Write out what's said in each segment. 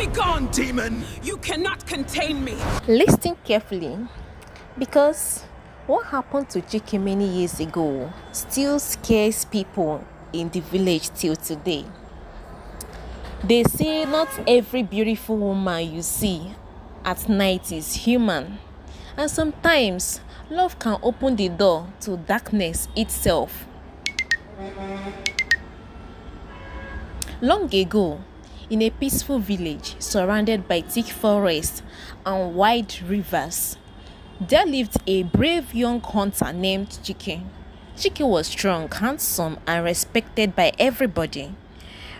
Be gone, demon! You cannot contain me! Listen carefully, because what happened to Chike many years ago still scares people in the village till today. They say not every beautiful woman you see at night is human, and sometimes love can open the door to darkness itself. Long ago, in a peaceful village surrounded by thick forests and wide rivers, there lived a brave young hunter named Chike. Chike was strong, handsome, and respected by everybody.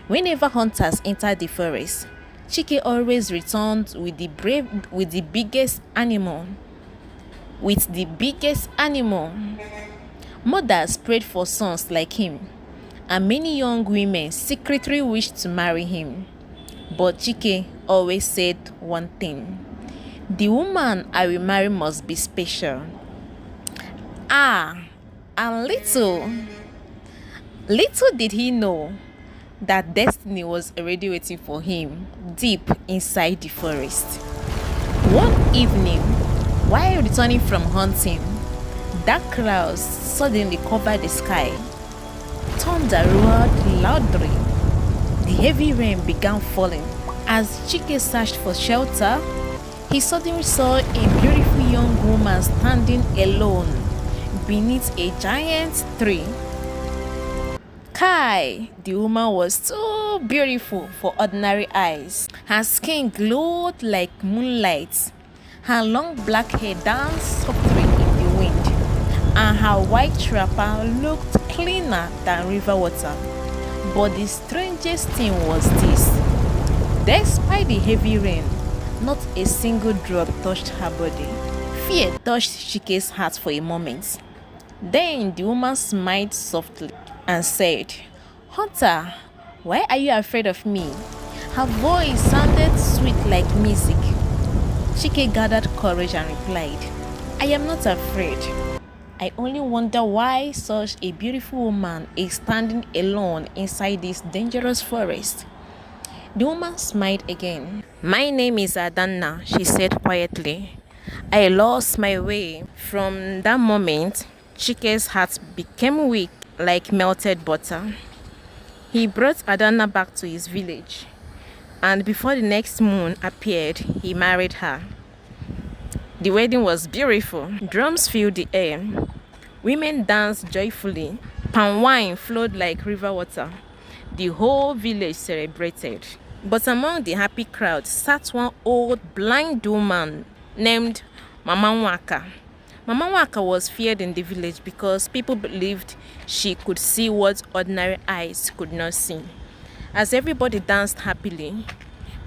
Whenever hunters entered the forest, Chike always returned with the biggest animal. Mothers prayed for sons like him, and many young women secretly wished to marry him. But Chike always said one thing: the woman I will marry must be special. And little did he know that destiny was already waiting for him deep inside the forest. One evening, while returning from hunting, dark clouds suddenly covered the sky. Thunder roared loudly. The heavy rain began falling. As Chike searched for shelter, he suddenly saw a beautiful young woman standing alone beneath a giant tree. Kai, the woman was too beautiful for ordinary eyes. Her skin glowed like moonlight. Her long black hair danced softly in the wind, and her white wrapper looked cleaner than river water. But the strangest thing was this: despite the heavy rain, not a single drop touched her body. Fear touched Chike's heart for a moment. Then the woman smiled softly and said, "Hunter, why are you afraid of me?" Her voice sounded sweet like music. Chike gathered courage and replied, "I am not afraid. I only wonder why such a beautiful woman is standing alone inside this dangerous forest." The woman smiled again. "My name is Adanna," she said quietly. "I lost my way." From that moment, Chike's heart became weak like melted butter. He brought Adanna back to his village, and before the next moon appeared, he married her. The wedding was beautiful. Drums filled the air. Women danced joyfully. Palm wine flowed like river water. The whole village celebrated. But among the happy crowd sat one old blind woman named Mama Nwaka. Mama Nwaka was feared in the village because people believed she could see what ordinary eyes could not see. As everybody danced happily,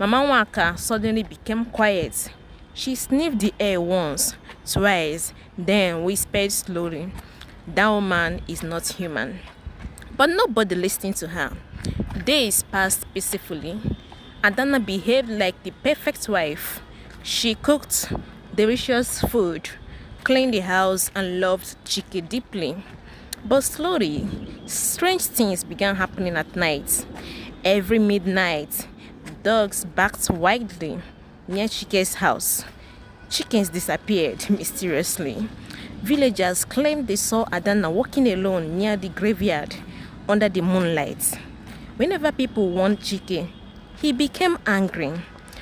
Mama Nwaka suddenly became quiet. She sniffed the air once, twice, then whispered slowly, "That woman is not human." But nobody listened to her. Days passed peacefully. Adanna behaved like the perfect wife. She cooked delicious food, cleaned the house, and loved Chike deeply. But slowly, strange things began happening at night. Every midnight, dogs barked wildly near Chike's house. Chickens disappeared mysteriously. Villagers claimed they saw Adanna walking alone near the graveyard under the moonlight. Whenever people warned Chike, he became angry.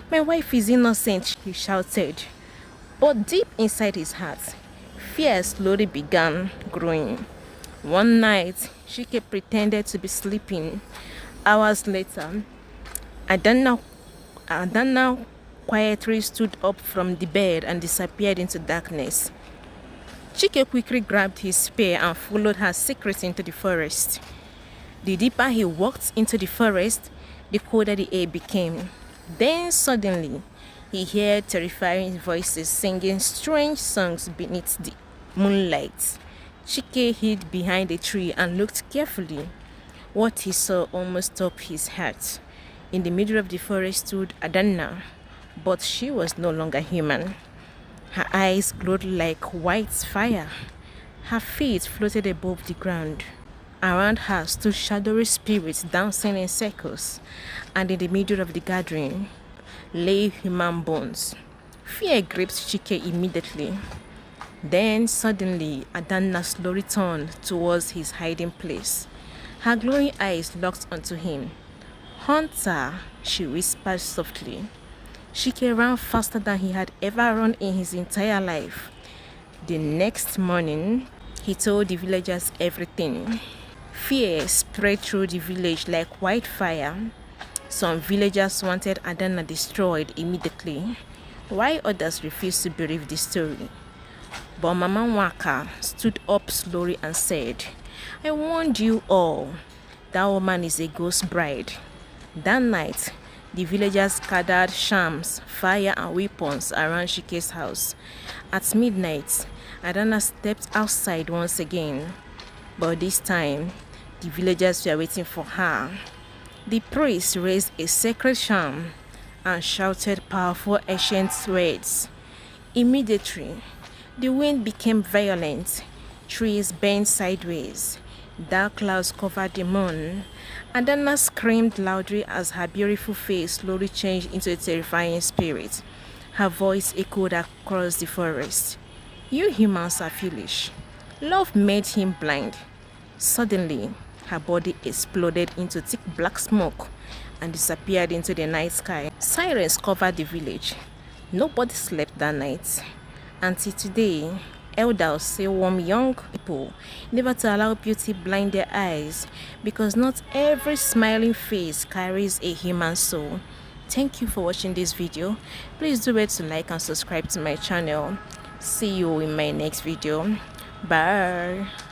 "My wife is innocent," he shouted. But deep inside his heart, fear slowly began growing. One night, Chike pretended to be sleeping. Hours later, Adanna quietly stood up from the bed and disappeared into darkness. Chike quickly grabbed his spear and followed her secretly into the forest. The deeper he walked into the forest, the colder the air became. Then suddenly, he heard terrifying voices singing strange songs beneath the moonlight. Chike hid behind a tree and looked carefully. What he saw almost stopped his heart. In the middle of the forest stood Adanna, but she was no longer human. Her eyes glowed like white fire. Her feet floated above the ground. Around her stood shadowy spirits dancing in circles, and in the middle of the gathering, lay human bones. Fear gripped Chike immediately. Then suddenly Adana slowly turned towards his hiding place. Her glowing eyes locked onto him. "Hunter," she whispered softly. Chike ran faster than he had ever run in his entire life. The next morning, he told the villagers everything. Fear spread through the village like wildfire. Some villagers wanted Adana destroyed immediately, while others refused to believe the story. But Mama Nwaka stood up slowly and said, "I warned you all. That woman is a ghost bride." That night, the villagers gathered shams, fire, and weapons around Chike's house. At midnight, Adana stepped outside once again. But this time, the villagers were waiting for her. The priest raised a sacred sham and shouted powerful ancient words. Immediately, the wind became violent. Trees bent sideways. Dark clouds covered the moon. Adana screamed loudly as her beautiful face slowly changed into a terrifying spirit. Her voice echoed across the forest. "You humans are foolish. Love made him blind." Suddenly, her body exploded into thick black smoke and disappeared into the night sky. Sirens covered the village. Nobody slept that night. Until today, elders say warn young people never to allow beauty blind their eyes, because not every smiling face carries a human soul. Thank you for watching this video. Please do it to like and subscribe to my channel. See you in my next video. Bye.